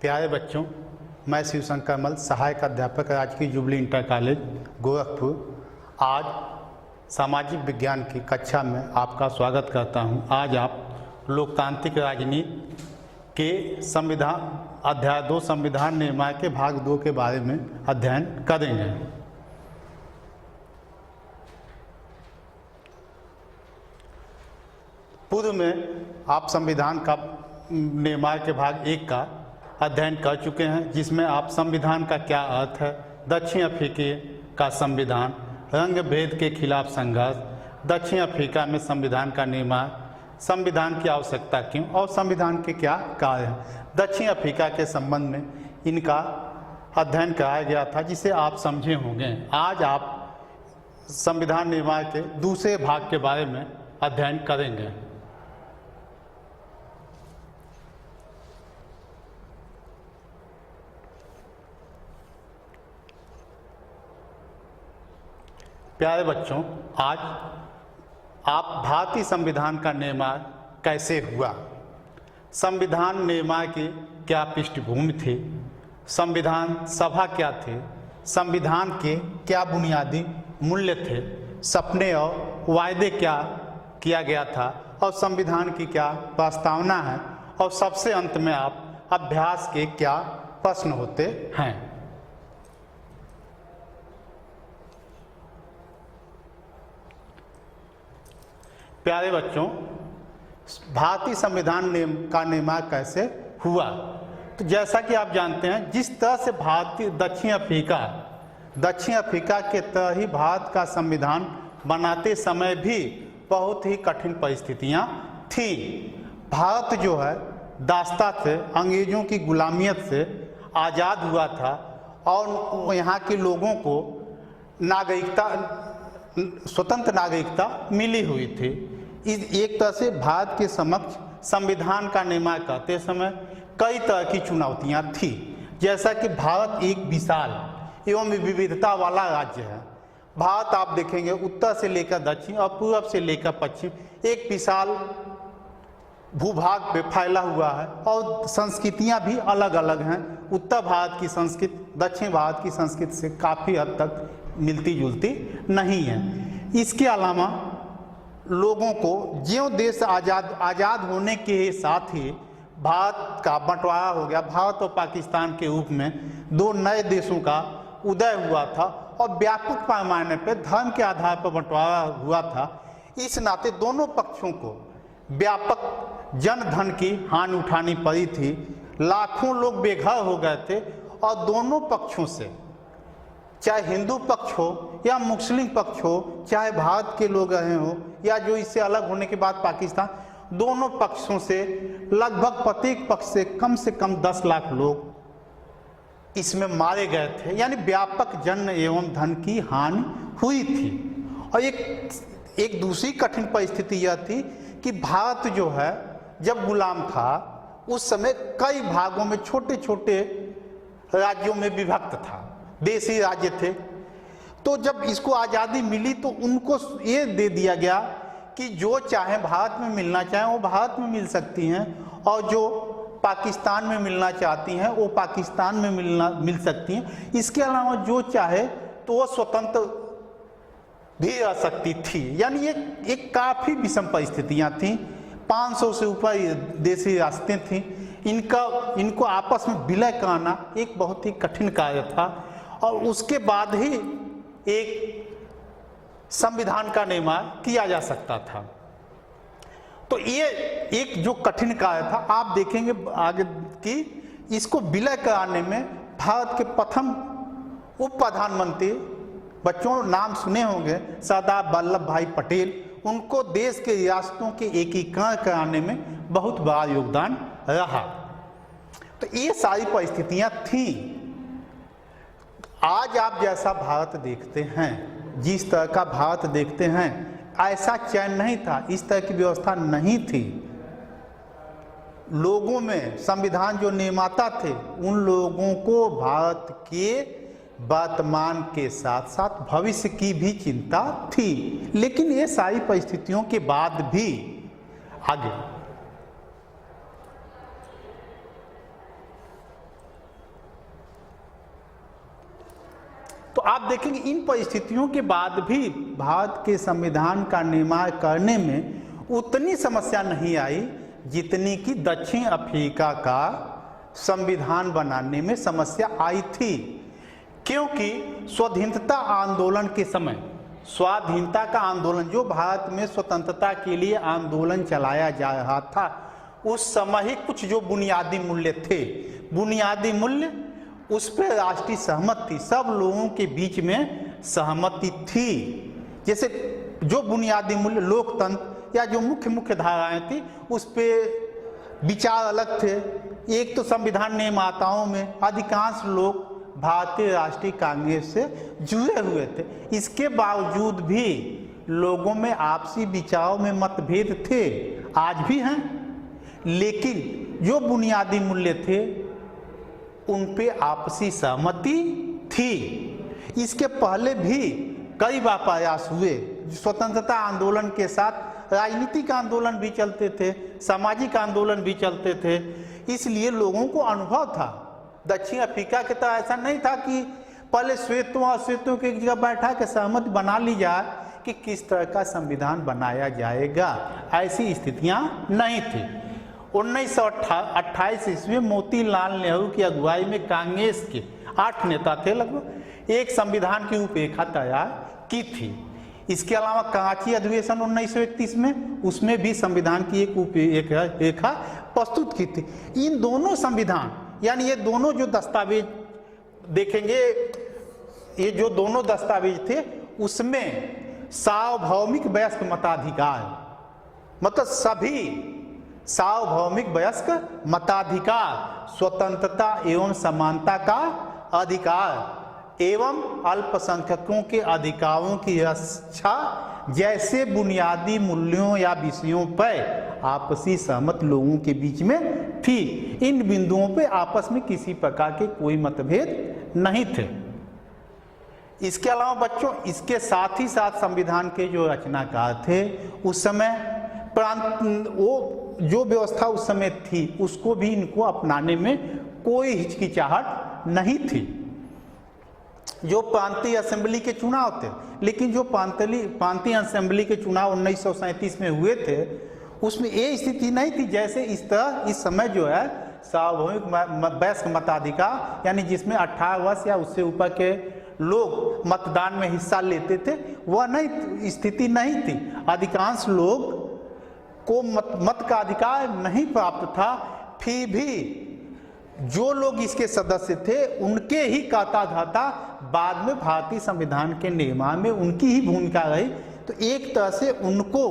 प्यारे बच्चों, मैं शिवशंकर मल, सहायक अध्यापक राजकीय जुबली इंटर कॉलेज गोरखपुर। आज सामाजिक विज्ञान की कक्षा में आपका स्वागत करता हूं। आज आप लोकतांत्रिक राजनीति के संविधान अध्याय 2 संविधान निर्माण के भाग 2 के बारे में अध्ययन करेंगे। पूर्व में आप संविधान का निर्माण के भाग 1 का अध्ययन कर चुके हैं, जिसमें आप संविधान का क्या अर्थ है, दक्षिण अफ्रीकी का संविधान, रंग भेद के खिलाफ संघर्ष, दक्षिण अफ्रीका में संविधान का निर्माण, संविधान की आवश्यकता क्यों और संविधान के क्या कार्य हैं। दक्षिण अफ्रीका के संबंध में इनका अध्ययन कराया गया था, जिसे आप समझे होंगे। आज आप संविधान निर्माण के दूसरे भाग के बारे में अध्ययन करेंगे। प्यारे बच्चों, आज आप भारतीय संविधान का निर्माण कैसे हुआ, संविधान निर्माण की क्या पृष्ठभूमि थी, संविधान सभा क्या थे, संविधान के क्या बुनियादी मूल्य थे, सपने और वायदे क्या किया गया था और संविधान की क्या प्रस्तावना है, और सबसे अंत में आप अभ्यास के क्या प्रश्न होते हैं। प्यारे बच्चों, भारतीय संविधान का निर्माण कैसे हुआ, तो जैसा कि आप जानते हैं, जिस तरह से दक्षिण अफ्रीका के तरह ही भारत का संविधान बनाते समय भी बहुत ही कठिन परिस्थितियां थी। भारत जो है दास्ता से, अंग्रेजों की गुलामियत से आज़ाद हुआ था और यहाँ के लोगों को स्वतंत्र नागरिकता मिली हुई थी। एक तरह से भारत के समक्ष संविधान का निर्माण करते समय कई तरह की चुनौतियां थी। जैसा कि भारत एक विशाल एवं विविधता वाला राज्य है। भारत आप देखेंगे उत्तर से लेकर दक्षिण और पूर्व से लेकर पश्चिम एक विशाल भूभाग पे फैला हुआ है और संस्कृतियां भी अलग अलग हैं। उत्तर भारत की संस्कृति दक्षिण भारत की संस्कृति से काफ़ी हद तक मिलती जुलती नहीं है। इसके अलावा लोगों को ज्यों देश आज़ाद होने के साथ ही भारत का बंटवारा हो गया। भारत और पाकिस्तान के रूप में 2 नए देशों का उदय हुआ था और व्यापक पैमाने पर धर्म के आधार पर बंटवारा हुआ था। इस नाते दोनों पक्षों को व्यापक जनधन की हानि उठानी पड़ी थी। लाखों लोग बेघर हो गए थे और दोनों पक्षों से, चाहे हिंदू पक्ष हो या मुस्लिम पक्ष हो, चाहे भारत के लोग रहे हो या जो इससे अलग होने के बाद पाकिस्तान, दोनों पक्षों से लगभग प्रत्येक पक्ष से कम 10 लाख लोग इसमें मारे गए थे। यानी व्यापक जन एवं धन की हानि हुई थी। और एक दूसरी कठिन परिस्थिति यह थी कि भारत जो है जब गुलाम था उस समय कई भागों में छोटे छोटे राज्यों में विभक्त था, देशी राज्य थे। तो जब इसको आज़ादी मिली तो उनको ये दे दिया गया कि जो चाहे भारत में मिलना चाहे वो भारत में मिल सकती हैं और जो पाकिस्तान में मिलना चाहती हैं वो पाकिस्तान में मिल सकती हैं। इसके अलावा जो चाहे तो वो स्वतंत्र भी रह सकती थी। यानी ये एक काफ़ी विषम परिस्थितियाँ थीं। 500 से ऊपर देशी रास्ते थीं। इनको आपस में विलय कराना एक बहुत ही कठिन कार्य था और उसके बाद ही एक संविधान का निर्माण किया जा सकता था। तो ये एक जो कठिन कार्य था, आप देखेंगे आगे कि इसको विलय कराने में भारत के प्रथम उप प्रधानमंत्री, बच्चों नाम सुने होंगे, सरदार वल्लभ भाई पटेल, उनको देश के रियासतों के एकीकरण कराने में बहुत बड़ा योगदान रहा। तो ये सारी परिस्थितियां थीं। आज आप जैसा भारत देखते हैं, जिस तरह का भारत देखते हैं, ऐसा चयन नहीं था, इस तरह की व्यवस्था नहीं थी। लोगों में संविधान जो निर्माता थे उन लोगों को भारत के वर्तमान के साथ साथ भविष्य की भी चिंता थी। लेकिन ये सारी परिस्थितियों के बाद भी आगे आप देखेंगे इन परिस्थितियों के बाद भी भारत के संविधान का निर्माण करने में उतनी समस्या नहीं आई जितनी कि दक्षिण अफ्रीका का संविधान बनाने में समस्या आई थी। क्योंकि स्वाधीनता आंदोलन के समय, स्वाधीनता का आंदोलन जो भारत में स्वतंत्रता के लिए आंदोलन चलाया जा रहा था, उस समय ही कुछ जो बुनियादी मूल्य थे, बुनियादी मूल्य उस पर राष्ट्रीय सहमति थी, सब लोगों के बीच में सहमति थी। जैसे जो बुनियादी मूल्य लोकतंत्र या जो मुख्य मुख्य धाराएं थी उस पे विचार अलग थे। एक तो संविधान निर्माताओं में अधिकांश लोग भारतीय राष्ट्रीय कांग्रेस से जुड़े हुए थे, इसके बावजूद भी लोगों में आपसी विचारों में मतभेद थे, आज भी हैं, लेकिन जो बुनियादी मूल्य थे उन पे आपसी सहमति थी। इसके पहले भी कई बार प्रयास हुए, स्वतंत्रता आंदोलन के साथ राजनीतिक आंदोलन भी चलते थे, सामाजिक आंदोलन भी चलते थे, इसलिए लोगों को अनुभव था। दक्षिण अफ्रीका के तरह ऐसा नहीं था कि पहले श्वेतों और अश्वेतों की एक जगह बैठा के सहमति बना ली जाए कि किस तरह का संविधान बनाया जाएगा, ऐसी स्थितियां नहीं थी। 1928 ईस्वी में मोतीलाल नेहरू की अगुवाई में कांग्रेस के 8 नेता थे, लगभग एक संविधान की रूपरेखा तैयार की थी। इसके अलावा कराची अधिवेशन 1931 में, उसमें भी संविधान की एक रूपरेखा प्रस्तुत की थी। इन दोनों संविधान यानी ये दोनों जो दस्तावेज देखेंगे, ये जो दोनों दस्तावेज थे उसमें सार्वभौमिक वयस्क मताधिकार, मतलब सभी सार्वभौमिक वयस्क मताधिकार, स्वतंत्रता एवं समानता का अधिकार एवं अल्पसंख्यकों के अधिकारों की रक्षा जैसे बुनियादी मूल्यों या विषयों पर आपसी सहमत लोगों के बीच में थी। इन बिंदुओं पे आपस में किसी प्रकार के कोई मतभेद नहीं थे। इसके अलावा बच्चों, इसके साथ ही साथ संविधान के जो रचनाकार थे उस समय वो जो व्यवस्था उस समय थी उसको भी इनको अपनाने में कोई हिचकिचाहट नहीं थी। जो प्रांतीय असेंबली के चुनाव थे, लेकिन जो प्रांतीय असेंबली के चुनाव 1937 में हुए थे उसमें ये स्थिति नहीं थी जैसे इस तरह इस समय जो है सार्वभौमिक वयस्क मताधिकार, यानी जिसमें 18 वर्ष या उससे ऊपर के लोग मतदान में हिस्सा लेते थे, वह नहीं स्थिति नहीं थी। अधिकांश लोग को मत का अधिकार नहीं प्राप्त था, फिर भी जो लोग इसके सदस्य थे उनके ही कहता धरता बाद में भारतीय संविधान के निर्माण में उनकी ही भूमिका रही। तो एक तरह से उनको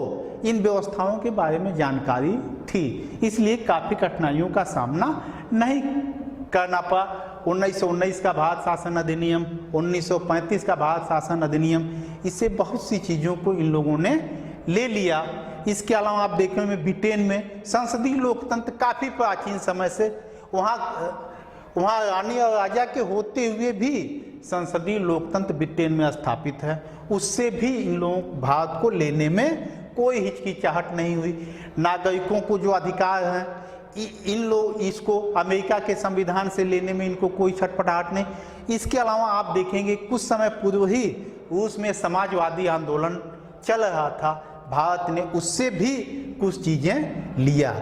इन व्यवस्थाओं के बारे में जानकारी थी, इसलिए काफ़ी कठिनाइयों का सामना नहीं करना पड़ा। 1919 का भारत शासन अधिनियम, 1935 का भारत शासन अधिनियम, इससे बहुत सी चीज़ों को इन लोगों ने ले लिया। इसके अलावा आप देखेंगे ब्रिटेन में संसदीय लोकतंत्र काफ़ी प्राचीन समय से वहाँ रानी और राजा के होते हुए भी संसदीय लोकतंत्र ब्रिटेन में स्थापित है, उससे भी इन लोगों भारत को लेने में कोई हिचकिचाहट नहीं हुई। नागरिकों को जो अधिकार हैं इन लोग इसको अमेरिका के संविधान से लेने में इनको कोई छटपटाहट नहीं। इसके अलावा आप देखेंगे कुछ समय पूर्व ही रूस में समाजवादी आंदोलन चल रहा था, भारत ने उससे भी कुछ चीज़ें लिया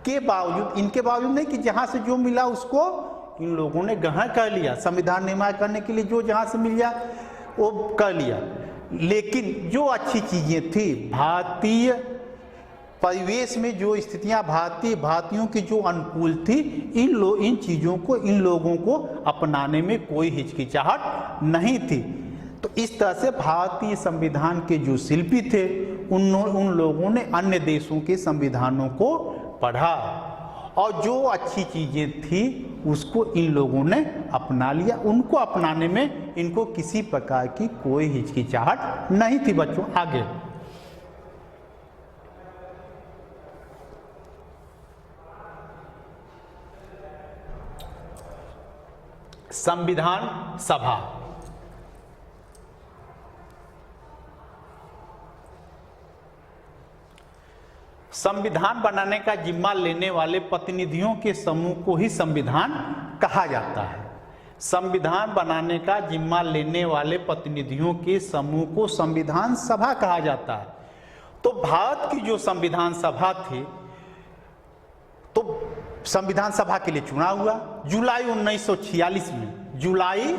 के बावजूद, इनके बावजूद नहीं कि जहाँ से जो मिला उसको इन लोगों ने ग्रहण कर लिया, संविधान निर्माण करने के लिए जो जहाँ से मिल गया वो कर लिया। लेकिन जो अच्छी चीज़ें थी भारतीय परिवेश में, जो स्थितियाँ भारतीयों की जो अनुकूल थी, इन चीज़ों को इन लोगों को अपनाने में कोई हिचकिचाहट नहीं थी। तो इस तरह से भारतीय संविधान के जो शिल्पी थे उन लोगों ने अन्य देशों के संविधानों को पढ़ा और जो अच्छी चीज़ें थी उसको इन लोगों ने अपना लिया। उनको अपनाने में इनको किसी प्रकार की कोई हिचकिचाहट नहीं थी। बच्चों आगे संविधान सभा, संविधान बनाने का जिम्मा लेने वाले प्रतिनिधियों के समूह को ही संविधान कहा जाता है। संविधान बनाने का जिम्मा लेने वाले प्रतिनिधियों के समूह को संविधान सभा कहा जाता है। तो भारत की जो संविधान सभा थी, तो संविधान सभा के लिए चुनाव हुआ जुलाई 1946 में। जुलाई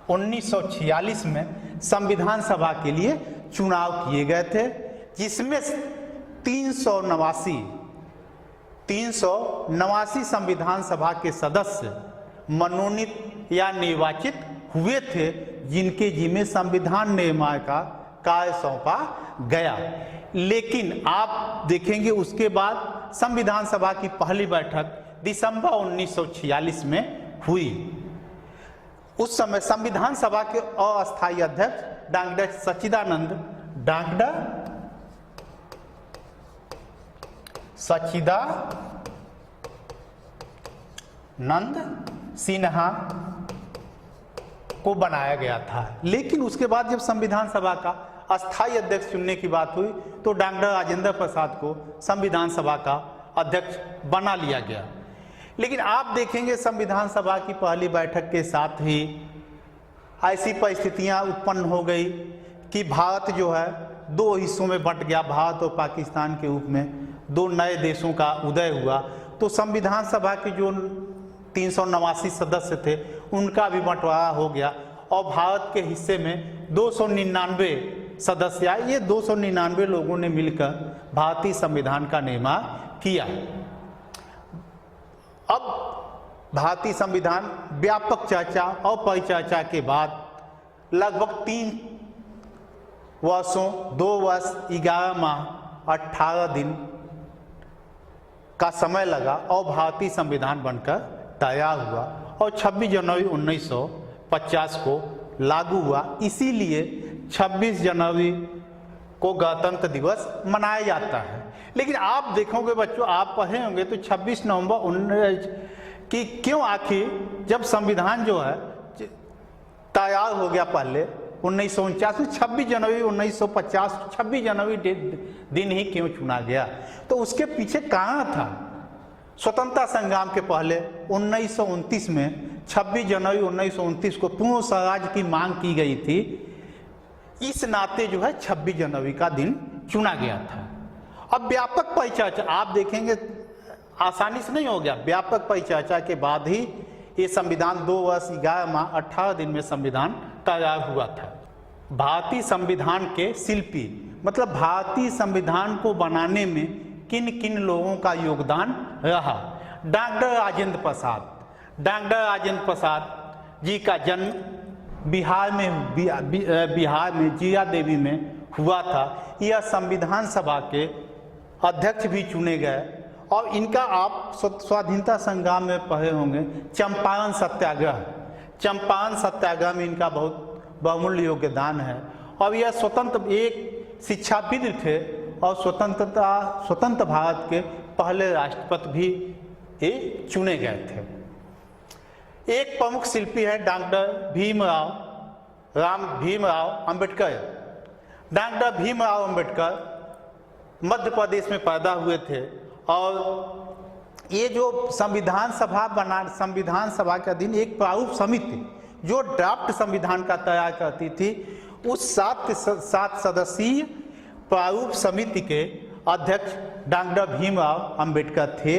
1946 में संविधान सभा के लिए चुनाव किए गए थे, जिसमें 389 संविधान सभा के सदस्य मनोनीत या निर्वाचित हुए थे, जिनके जिम्मे संविधान निर्माण का कार्य सौंपा गया। लेकिन आप देखेंगे उसके बाद संविधान सभा की पहली बैठक दिसंबर 1946 में हुई। उस समय संविधान सभा के अस्थायी अध्यक्ष डॉक्टर सच्चिदानंद सिन्हा को बनाया गया था। लेकिन उसके बाद जब संविधान सभा का अस्थायी अध्यक्ष चुनने की बात हुई तो डॉक्टर राजेंद्र प्रसाद को संविधान सभा का अध्यक्ष बना लिया गया। लेकिन आप देखेंगे संविधान सभा की पहली बैठक के साथ ही ऐसी परिस्थितियां उत्पन्न हो गई कि भारत जो है दो हिस्सों में बंट गया। भारत और पाकिस्तान के रूप में दो नए देशों का उदय हुआ। तो संविधान सभा के जो 389 सदस्य थे उनका भी बंटवारा हो गया और भारत के हिस्से में 299 सदस्य आए। ये 299 लोगों ने मिलकर भारतीय संविधान का निर्माण किया। अब भारतीय संविधान व्यापक चर्चा और परिचर्चा के बाद लगभग 3 वर्षों 2 वर्ष 11 माह 18 दिन का समय लगा और भारतीय संविधान बनकर तैयार हुआ और 26 जनवरी 1950 को लागू हुआ। इसीलिए 26 जनवरी को गणतंत्र दिवस मनाया जाता है। लेकिन आप देखोगे बच्चों, आप पढ़े होंगे तो 26 नवंबर 19 की क्यों आखिर जब संविधान जो है तैयार हो गया पहले 1949 में 26 जनवरी 1950 26 जनवरी दिन ही क्यों चुना गया? तो उसके पीछे कारण था स्वतंत्रता संग्राम के पहले 1929 में 26 जनवरी 1929 को पूर्ण स्वराज की मांग की गई थी। इस नाते जो है 26 जनवरी का दिन चुना गया था। अब व्यापक परिचर्चा आप देखेंगे आसानी से नहीं हो गया। व्यापक परिचर्चा के बाद ही ये संविधान 2 वर्ष 11 माह 18 दिन में संविधान तैयार हुआ था। भारतीय संविधान के शिल्पी मतलब भारतीय संविधान को बनाने में किन किन लोगों का योगदान रहा? डॉक्टर राजेंद्र प्रसाद जी का जन्म बिहार में जिया देवी में हुआ था। यह संविधान सभा के अध्यक्ष भी चुने गए और इनका आप स्वाधीनता संग्राम में पढ़े होंगे चंपारण सत्याग्रह में इनका बहुत बहुमूल्य योगदान है। और यह स्वतंत्र एक शिक्षाविद थे और स्वतंत्र भारत के पहले राष्ट्रपति भी ये चुने गए थे। एक प्रमुख शिल्पी है डॉक्टर भीमराव अंबेडकर। डॉक्टर भीमराव अंबेडकर मध्य प्रदेश में पैदा हुए थे और ये जो संविधान सभा के अधीन एक प्रारूप समिति जो ड्राफ्ट संविधान का तैयार करती थी, उस 7 सदस्यीय प्रारूप समिति के अध्यक्ष डॉक्टर भीमराव अंबेडकर थे।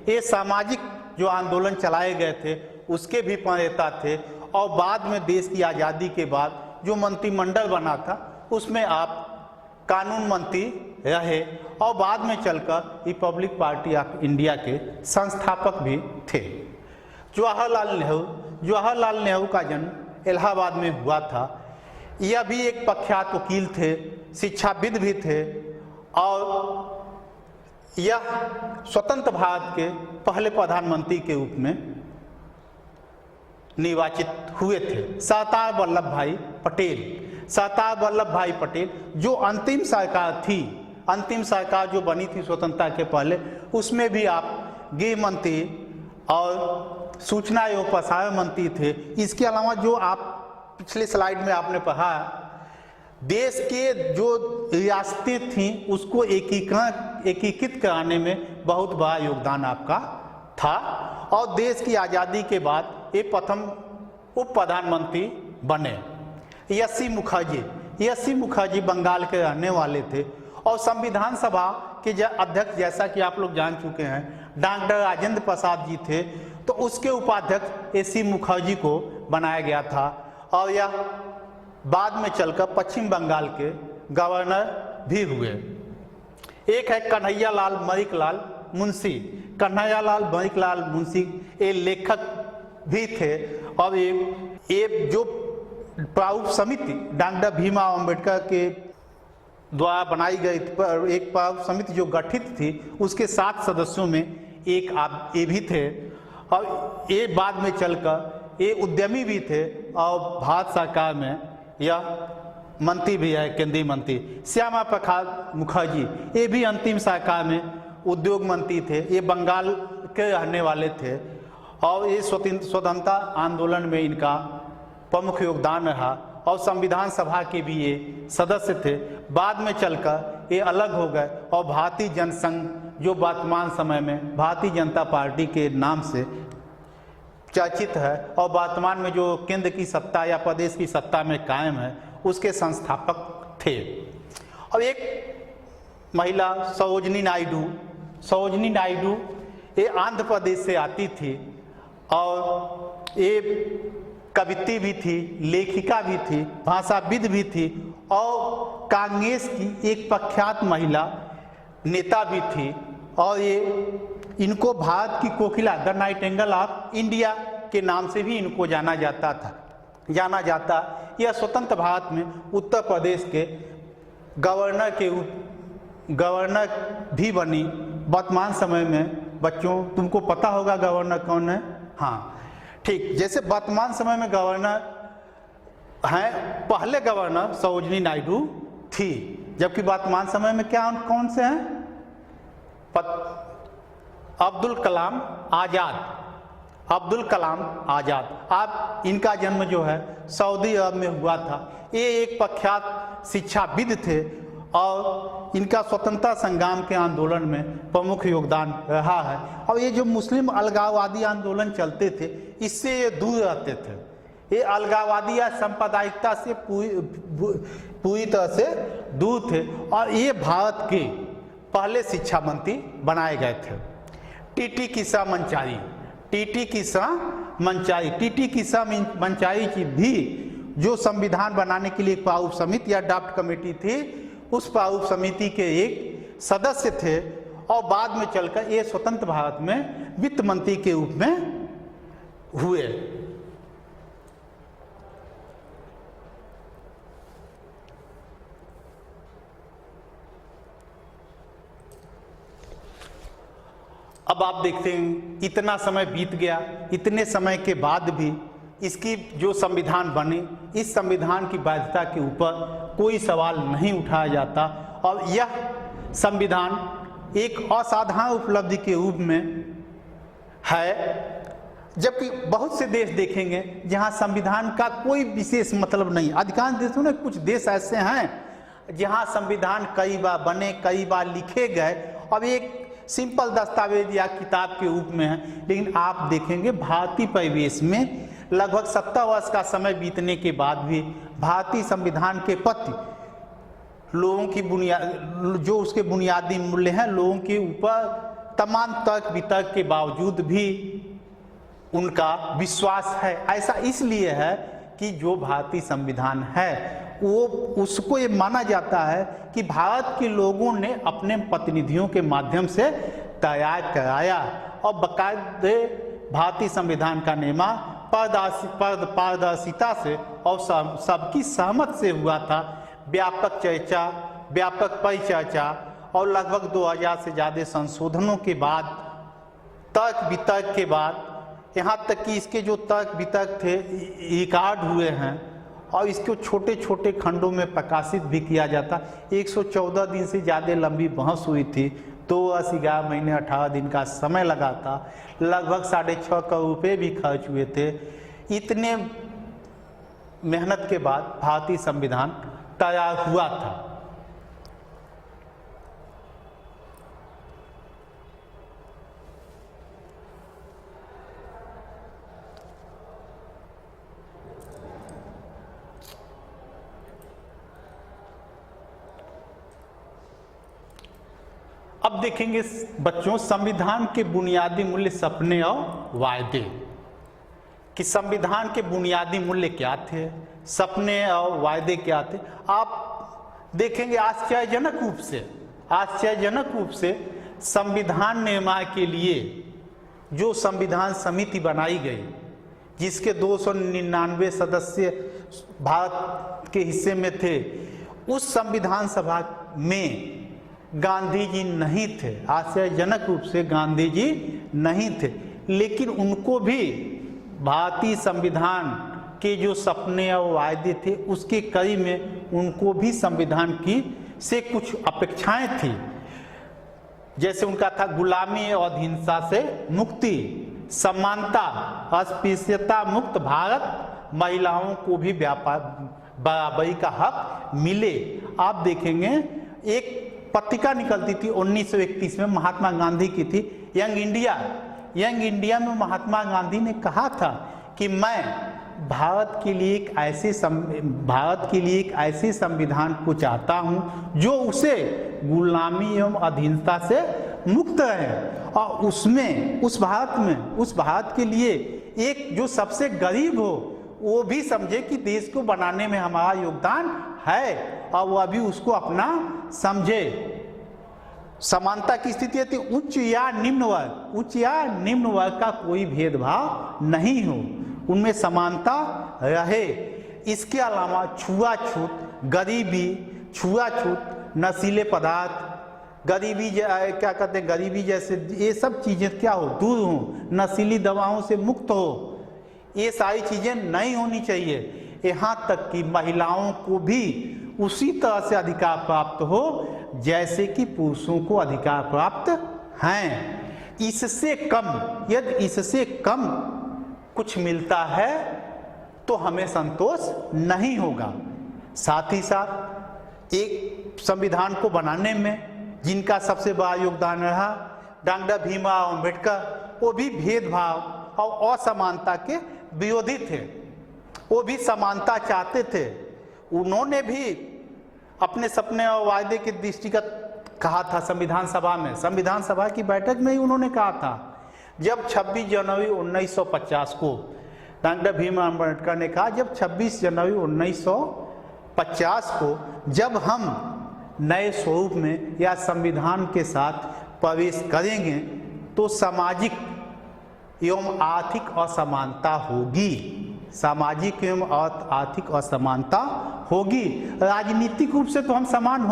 ये सामाजिक जो आंदोलन चलाए गए थे उसके भी प्रणेता थे और बाद में देश की आज़ादी के बाद जो मंत्रिमंडल बना था उसमें आप कानून मंत्री रहे और बाद में चलकर रिपब्लिक पार्टी ऑफ इंडिया के संस्थापक भी थे। जवाहरलाल नेहरू का जन्म इलाहाबाद में हुआ था। यह भी एक प्रख्यात वकील थे, शिक्षाविद भी थे और यह स्वतंत्र भारत के पहले प्रधानमंत्री के रूप में निर्वाचित हुए थे। सरदार वल्लभ भाई पटेल जो अंतिम सरकार जो बनी थी स्वतंत्रता के पहले, उसमें भी आप गृह मंत्री और सूचना एवं प्रसारण मंत्री थे। इसके अलावा जो आप पिछले स्लाइड में आपने पढ़ा, देश के जो रियासतें थीं उसको एकीकृत कराने में बहुत बड़ा योगदान आपका था और देश की आज़ादी के बाद ये प्रथम उप प्रधानमंत्री बने। एस.सी. मुखर्जी बंगाल के रहने वाले थे और संविधान सभा के अध्यक्ष, जैसा कि आप लोग जान चुके हैं, डॉक्टर राजेंद्र प्रसाद जी थे, तो उसके उपाध्यक्ष एस.सी. मुखर्जी को बनाया गया था और यह बाद में चलकर पश्चिम बंगाल के गवर्नर भी हुए। एक है कन्हैयालाल मणिकलाल मुंशी, ये लेखक भी थे और ये जो प्रारूप समिति डॉक्टर भीमराव अम्बेडकर के द्वारा बनाई गई एक प्रारूप समिति जो गठित थी, उसके 7 सदस्यों में एक आप ये भी थे और ये बाद में चलकर ये उद्यमी भी थे और भारत सरकार में यह मंत्री भी है, केंद्रीय मंत्री। श्यामा प्रसाद मुखर्जी ये भी अंतिम सरकार में उद्योग मंत्री थे, ये बंगाल के रहने वाले थे और ये स्वतंत्रता आंदोलन में इनका प्रमुख योगदान रहा और संविधान सभा के भी ये सदस्य थे। बाद में चलकर ये अलग हो गए और भारतीय जनसंघ, जो वर्तमान समय में भारतीय जनता पार्टी के नाम से चर्चित है और वर्तमान में जो केंद्र की सत्ता या प्रदेश की सत्ता में कायम है, उसके संस्थापक थे। और एक महिला सरोजनी नायडू ये आंध्र प्रदेश से आती थी और ये कवित्री भी थी, लेखिका भी थी, भाषाविद भी थी और कांग्रेस की एक प्रख्यात महिला नेता भी थी और ये इनको भारत की कोकिला, द नाइटिंगेल ऑफ इंडिया के नाम से भी इनको जाना जाता। यह स्वतंत्र भारत में उत्तर प्रदेश के गवर्नर भी बनी। वर्तमान समय में बच्चों तुमको पता होगा गवर्नर कौन है? हाँ ठीक, जैसे वर्तमान समय में गवर्नर हैं, पहले गवर्नर सरोजनी नायडू थी, जबकि वर्तमान समय में कौन से हैं? अब्दुल कलाम आज़ाद। आप इनका जन्म जो है सऊदी अरब में हुआ था। ये एक प्रख्यात शिक्षाविद थे और इनका स्वतंत्रता संग्राम के आंदोलन में प्रमुख योगदान रहा है और ये जो मुस्लिम अलगाववादी आंदोलन चलते थे, इससे ये दूर रहते थे। ये अलगाववादी या सांप्रदायिकता से पूरी तरह से दूर थे और ये भारत के पहले शिक्षा मंत्री बनाए गए थे। टीटी किस्सा मंचारी की भी जो संविधान बनाने के लिए प्रारूप समिति या ड्राफ्ट कमेटी थी, उस प्रारूप समिति के एक सदस्य थे और बाद में चलकर ये स्वतंत्र भारत में वित्त मंत्री के रूप में हुए। अब आप देखते हैं इतना समय बीत गया, इतने समय के बाद भी इसकी जो संविधान बने, इस संविधान की वैधता के ऊपर कोई सवाल नहीं उठाया जाता और यह संविधान एक असाधारण उपलब्धि के रूप में है। जबकि बहुत से देश देखेंगे जहां संविधान का कोई विशेष मतलब नहीं। अधिकांश देशों में कुछ देश ऐसे हैं जहां संविधान कई बार बने, कई बार लिखे गए और एक सिंपल दस्तावेज या किताब के रूप में है। लेकिन आप देखेंगे भारतीय परिवेश में लगभग 70 वर्ष का समय बीतने के बाद भी भारतीय संविधान के प्रति लोगों की जो उसके बुनियादी मूल्य हैं, लोगों के ऊपर तमाम तर्क वितर्क के बावजूद भी उनका विश्वास है। ऐसा इसलिए है कि जो भारतीय संविधान है वो उसको ये माना जाता है कि भारत के लोगों ने अपने प्रतिनिधियों के माध्यम से तैयार कराया और बाकायदे भारतीय संविधान का निर्माण पारदर्शिता से और सबकी सहमत से हुआ था। व्यापक चर्चा, व्यापक परिचर्चा और लगभग 2000 से ज़्यादा संशोधनों के बाद, तर्क वितर्क के बाद, यहाँ तक कि इसके जो तर्क वितर्क थे रिकॉर्ड हुए हैं और इसको छोटे छोटे खंडों में प्रकाशित भी किया जाता। 114 दिन से ज़्यादा लंबी बहस हुई थी, 2 वर्ष 11 महीने 18 दिन का समय लगा था, लगभग 6.5 करोड़ रुपये भी खर्च हुए थे। इतने मेहनत के बाद भारतीय संविधान तैयार हुआ था। अब देखेंगे बच्चों संविधान के बुनियादी मूल्य, सपने और वायदे, कि संविधान के बुनियादी मूल्य क्या थे, सपने और वायदे क्या थे। आप देखेंगे आश्चर्यजनक रूप से संविधान निर्माण के लिए जो संविधान समिति बनाई गई, जिसके 299 सदस्य भारत के हिस्से में थे, उस संविधान सभा में गांधी जी नहीं थे। आश्चर्यजनक रूप से गांधी जी नहीं थे, लेकिन उनको भी भारतीय संविधान के जो सपने और वायदे थे उसके कड़ी में उनको भी संविधान की से कुछ अपेक्षाएं थी। जैसे उनका था गुलामी और हिंसा से मुक्ति, समानता, अस्पृश्यता मुक्त भारत, महिलाओं को भी बराबरी का हक मिले। आप देखेंगे एक पत्रिका निकलती थी 1931 में, महात्मा गांधी की थी, यंग इंडिया में महात्मा गांधी ने कहा था कि मैं भारत के लिए एक ऐसे संविधान को चाहता हूं जो उसे गुलामी एवं अधीनता से मुक्त है, और उस भारत के लिए एक जो सबसे गरीब हो वो भी समझे कि देश को बनाने में हमारा योगदान है, और वह भी उसको अपना समझे। समानता की स्थिति थी, उच्च या निम्न वर्ग का कोई भेदभाव नहीं हो, उनमें समानता रहे। इसके अलावा छुआछूत, नशीले पदार्थ, गरीबी जैसे ये सब चीजें क्या हो, दूर हो, नशीली दवाओं से मुक्त हो, ये सारी चीजें नहीं होनी चाहिए। यहाँ तक कि महिलाओं को भी उसी तरह से अधिकार प्राप्त हो जैसे कि पुरुषों को अधिकार प्राप्त हैं। यदि इससे कम कुछ मिलता है तो हमें संतोष नहीं होगा। साथ ही साथ एक संविधान को बनाने में जिनका सबसे बड़ा योगदान रहा डॉक्टर भीमराव अम्बेडकर, वो भी भेदभाव और असमानता के विरोधी थे, वो भी समानता चाहते थे। उन्होंने भी अपने सपने और वायदे के दृष्टिगत कहा था संविधान सभा की बैठक में ही उन्होंने कहा था, जब 26 जनवरी 1950 को डॉक्टर भीमराव अम्बेडकर ने कहा, जब 26 जनवरी 1950 को जब हम नए स्वरूप में या संविधान के साथ प्रवेश करेंगे तो सामाजिक एवं आर्थिक असमानता होगी। राजनीतिक रूप से तो हम समान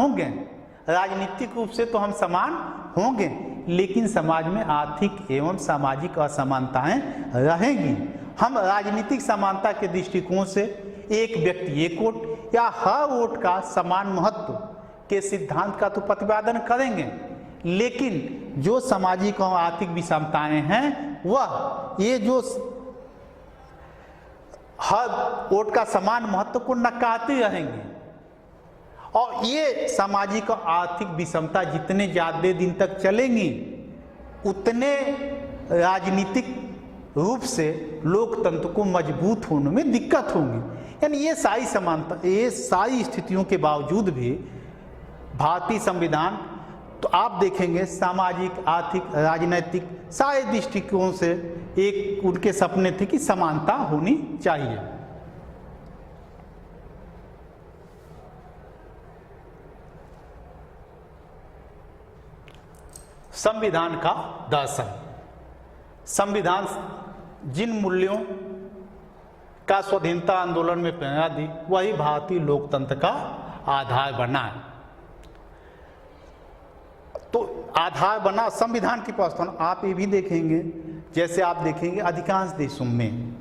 होंगे, लेकिन समाज में आर्थिक एवं सामाजिक असमानताएं रहेंगी। हम राजनीतिक समानता के दृष्टिकोण से एक व्यक्ति एक वोट या हर वोट का समान महत्व के सिद्धांत का तो प्रतिपादन करेंगे, लेकिन जो सामाजिक और आर्थिक विषमताएं हैं वह ये जो हर वोट का समान महत्व को नकारते रहेंगे। और ये सामाजिक और आर्थिक विषमता जितने ज़्यादा दिन तक चलेंगी उतने राजनीतिक रूप से लोकतंत्र को मजबूत होने में दिक्कत होगी। यानी ये सारी स्थितियों के बावजूद भी भारतीय संविधान, तो आप देखेंगे सामाजिक, आर्थिक, राजनीतिक सारे दृष्टिकोण से एक उनके सपने थे कि समानता होनी चाहिए। संविधान का दर्शन, संविधान जिन मूल्यों का स्वाधीनता आंदोलन में प्रेरणा दी वही भारतीय लोकतंत्र का आधार बना। तो आधार बना संविधान की प्रस्तावना। आप ये भी देखेंगे, जैसे आप देखेंगे अधिकांश देशों में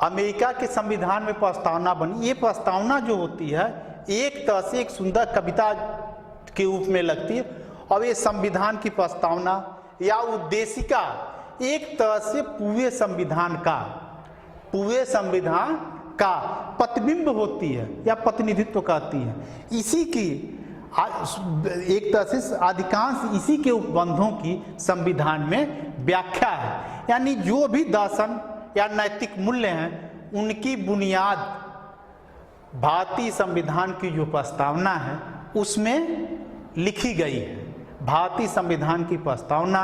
अमेरिका के संविधान में प्रस्तावना बनी। ये प्रस्तावना जो होती है एक तरह से एक सुंदर कविता के रूप में लगती है, और ये संविधान की प्रस्तावना या उद्देशिका एक तरह से पूरे संविधान का प्रतिबिंब होती है या प्रतिनिधित्व करती है। इसी की एक तरह से अधिकांश इसी के उपबंधों की संविधान में व्याख्या है। यानी जो भी दर्शन या नैतिक मूल्य हैं उनकी बुनियाद भारतीय संविधान की जो प्रस्तावना है उसमें लिखी गई है। भारतीय संविधान की प्रस्तावना,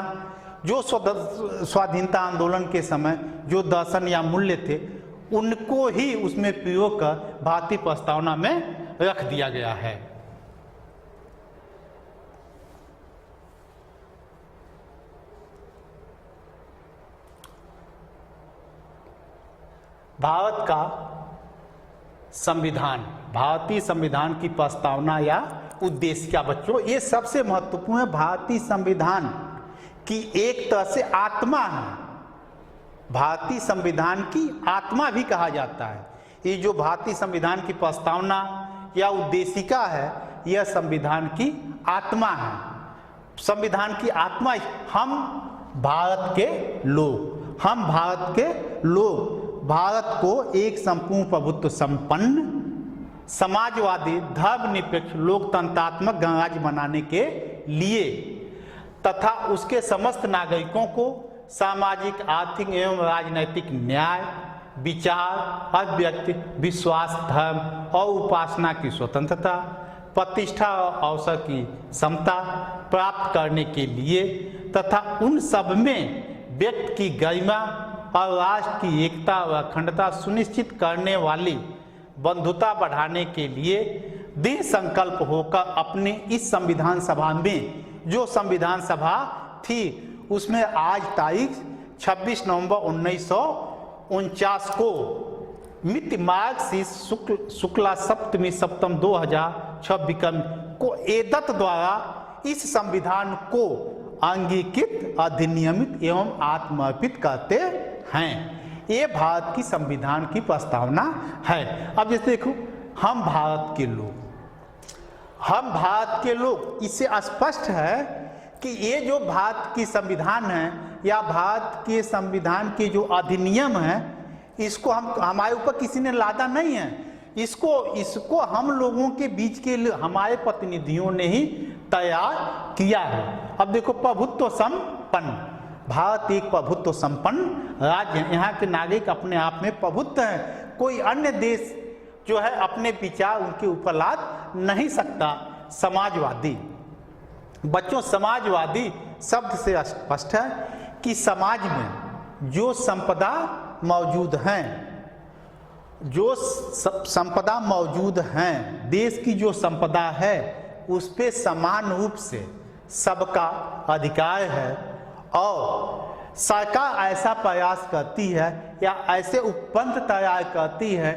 जो स्वाधीनता आंदोलन के समय जो दर्शन या मूल्य थे उनको ही उसमें प्रयोग कर भारतीय प्रस्तावना में रख दिया गया है। भारत का संविधान, भारतीय संविधान की प्रस्तावना या उद्देश्य क्या बच्चों, ये सबसे महत्वपूर्ण है। भारतीय संविधान की एक तरह से आत्मा है, भारतीय संविधान की आत्मा भी कहा जाता है। ये जो भारतीय संविधान की प्रस्तावना या उद्देशिका है, यह संविधान की आत्मा है। संविधान की आत्मा हम भारत के लोग, हम भारत के लोग भारत को एक संपूर्ण प्रभुत्व संपन्न समाजवादी धर्मनिरपेक्ष लोकतंत्रात्मक गणराज्य बनाने के लिए तथा उसके समस्त नागरिकों को सामाजिक, आर्थिक एवं राजनैतिक न्याय, विचार, अभिव्यक्ति, विश्वास, धर्म और उपासना की स्वतंत्रता, प्रतिष्ठा और अवसर की समता प्राप्त करने के लिए तथा उन सब में व्यक्ति की गरिमा और राष्ट्र की एकता व अखंडता सुनिश्चित करने वाली बंधुता बढ़ाने के लिए दृढ़ संकल्प होकर अपने इस संविधान सभा में, जो संविधान सभा थी उसमें आज तारीख 26 नवंबर 1949 को मिति मार्ग से शुक्ला सप्तमी सप्तम 2006 विक्रम को एदत द्वारा इस संविधान को अंगीकृत, अधिनियमित एवं आत्मर्पित करते हैं। ये भारत की संविधान की प्रस्तावना है। अब जैसे देखो, हम भारत के लोग, हम भारत के लोग, इससे स्पष्ट है कि ये जो भारत की संविधान है या भारत के संविधान के जो अधिनियम है, इसको हम हमारे ऊपर किसी ने लादा नहीं है, इसको हम लोगों के बीच के हमारे प्रतिनिधियों ने ही तैयार किया है। अब देखो, प्रभुत्व संपन्न, भारत एक प्रभुत्व संपन्न राज्य है। यहाँ के नागरिक अपने आप में प्रभुत्व हैं, कोई अन्य देश जो है अपने विचार उनके ऊपर लाद नहीं सकता। समाजवादी, बच्चों समाजवादी शब्द से स्पष्ट है कि समाज में जो संपदा मौजूद हैं, जो संपदा मौजूद हैं, देश की जो संपदा है उस पे समान रूप से सबका अधिकार है और सरकार ऐसा प्रयास करती है या ऐसे उपबंध तैयार करती है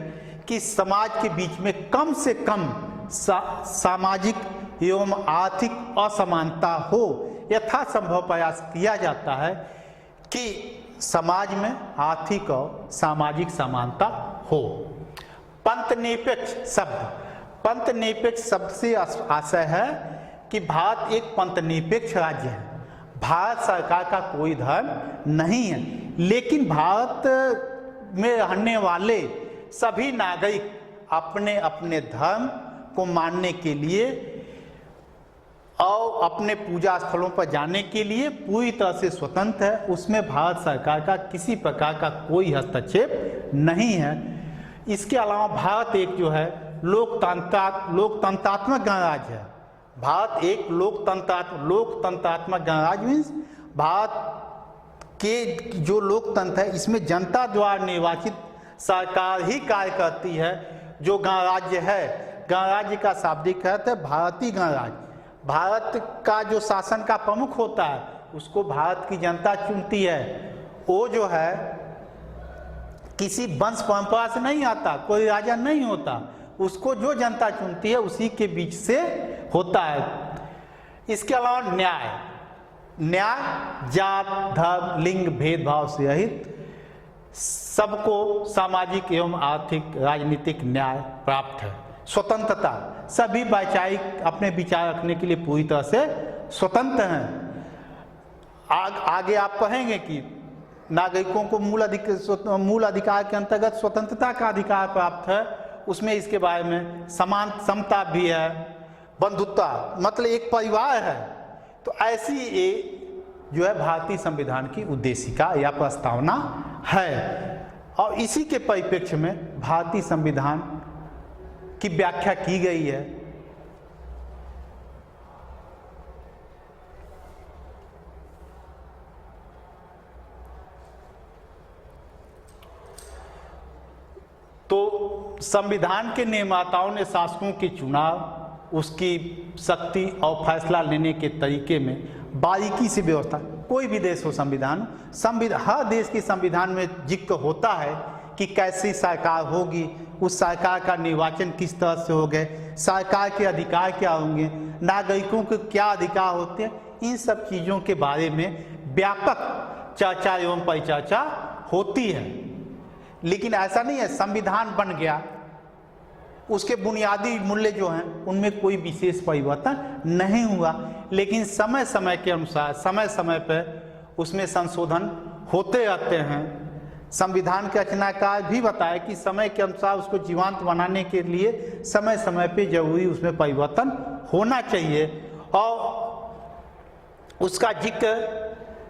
कि समाज के बीच में कम से कम सामाजिक एवं आर्थिक असमानता हो। यथासंभव प्रयास किया जाता है कि समाज में आर्थिक और सामाजिक समानता हो। पंथनिरपेक्ष शब्द, पंथनिरपेक्ष शब्द से आशय है कि भारत एक पंथनिरपेक्ष राज्य है। भारत सरकार का कोई धर्म नहीं है, लेकिन भारत में रहने वाले सभी नागरिक अपने अपने धर्म को मानने के लिए और अपने पूजा स्थलों पर जाने के लिए पूरी तरह से स्वतंत्र है। उसमें भारत सरकार का किसी प्रकार का कोई हस्तक्षेप नहीं है। इसके अलावा भारत एक जो है लोकतंत्रात्मक गणराज्य है। भारत एक लोकतंत्रात्मक गणराज्य मीन्स भारत के जो लोकतंत्र है इसमें जनता द्वारा निर्वाचित सरकार ही कार्य करती है। जो गणराज्य है, गणराज्य का शाब्दिक अर्थ है भारतीय गणराज्य। भारत का जो शासन का प्रमुख होता है उसको भारत की जनता चुनती है। वो जो है किसी वंश परंपरा से नहीं आता, कोई राजा नहीं होता, उसको जो जनता चुनती है उसी के बीच से होता है। इसके अलावा न्याय, जात, धर्म, लिंग भेदभाव से रहित सबको सामाजिक एवं आर्थिक राजनीतिक न्याय प्राप्त है। स्वतंत्रता, सभी वैचारिक अपने विचार रखने के लिए पूरी तरह से स्वतंत्र हैं। आगे आप कहेंगे कि नागरिकों को मूल अधिकार के अंतर्गत स्वतंत्रता का अधिकार प्राप्त है, उसमें इसके बारे में समान समता भी है, बंधुत्व मतलब एक परिवार है। तो ऐसी ये जो है भारतीय संविधान की उद्देशिका या प्रस्तावना है। और इसी के परिप्रेक्ष्य में भारतीय संविधान की व्याख्या की गई है। तो संविधान के निर्माताओं ने शासकों के चुनाव, उसकी शक्ति और फैसला लेने के तरीके में बारीकी से व्यवस्था, कोई भी देश हो संविधान हर देश के संविधान में जिक्र होता है कि कैसी सरकार होगी, उस सरकार का निर्वाचन किस तरह से होगा, सरकार के अधिकार क्या होंगे, नागरिकों के क्या अधिकार होते हैं, इन सब चीज़ों के बारे में व्यापक चर्चा एवं परिचर्चा होती है। लेकिन ऐसा नहीं है संविधान बन गया, उसके बुनियादी मूल्य जो हैं उनमें कोई विशेष परिवर्तन नहीं हुआ, लेकिन समय समय के अनुसार समय समय पर उसमें संशोधन होते रहते हैं। संविधान के रचनाकार भी बताया कि समय के अनुसार उसको जीवंत बनाने के लिए समय समय पे जरूरी उसमें परिवर्तन होना चाहिए, और उसका जिक्र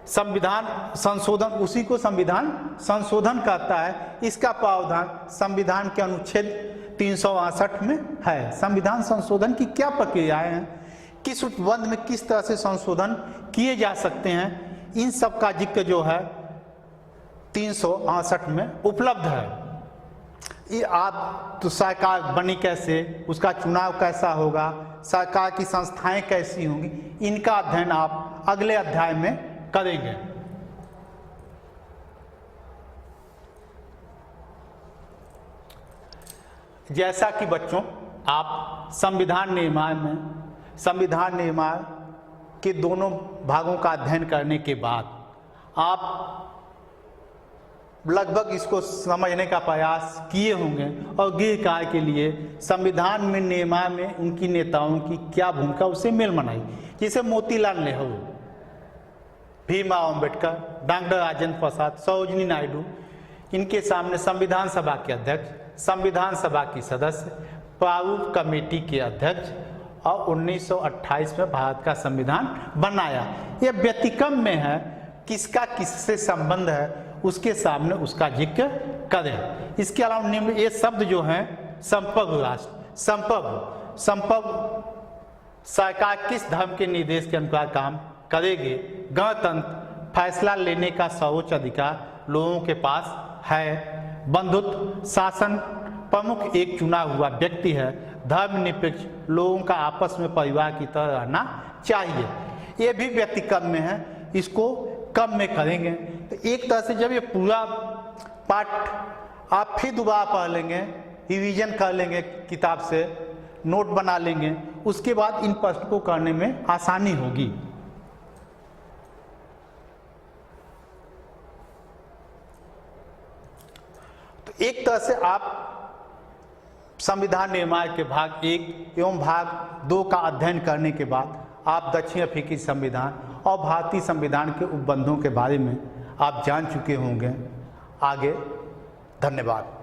संविधान संशोधन, उसी को संविधान संशोधन कहता है। इसका प्रावधान संविधान के अनुच्छेद 368 में है। संविधान संशोधन की क्या प्रक्रियाएं हैं, किस उपबंध में किस तरह से संशोधन किए जा सकते हैं, इन सब का जिक्र जो है 368 में उपलब्ध है। ये आप तो सरकार बनी कैसे, उसका चुनाव कैसा होगा, सरकार की संस्थाएं कैसी होंगी, इनका अध्ययन आप अगले अध्याय में करेंगे। जैसा कि बच्चों आप संविधान निर्माण के दोनों भागों का अध्ययन करने के बाद आप लगभग इसको समझने का प्रयास किए होंगे और गृहकार्य के लिए संविधान में निर्माण में उनकी नेताओं की क्या भूमिका उसे मेल बनाई। जैसे मोतीलाल नेहरू, भीमराव अम्बेडकर, डॉक्टर राजेंद्र प्रसाद, सरोजिनी नायडू, इनके सामने संविधान सभा के अध्यक्ष, संविधान सभा की सदस्य, प्रारूप कमेटी के अध्यक्ष, और 1928 में भारत का संविधान बनाया। यह व्यतिक्रम में है, किसका किससे संबंध है उसके सामने उसका जिक्र करें। इसके अलावा निम्न ये शब्द जो हैं संप्रभु राष्ट्र, संप्रभु सरकार किस धर्म के निर्देश के अनुसार काम करेगी, गणतंत्र फैसला लेने का सर्वोच्च अधिकार लोगों के पास है, बंधुत्व शासन प्रमुख एक चुना हुआ व्यक्ति है, धर्मनिरपेक्ष लोगों का आपस में परिवार की तरह रहना चाहिए। ये भी व्यतिक्रम में है, इसको कम में करेंगे। तो एक तरह से जब ये पूरा पाठ आप फिर दोबारा पढ़ लेंगे, रिवीजन कर लेंगे, किताब से नोट बना लेंगे, उसके बाद इन प्रश्न को करने में आसानी होगी। तो एक तरह से आप संविधान निर्माण के भाग 1 एवं भाग 2 का अध्ययन करने के बाद आप दक्षिण अफ्रीकी संविधान और भारतीय संविधान के उपबंधों के बारे में आप जान चुके होंगे। आगे धन्यवाद।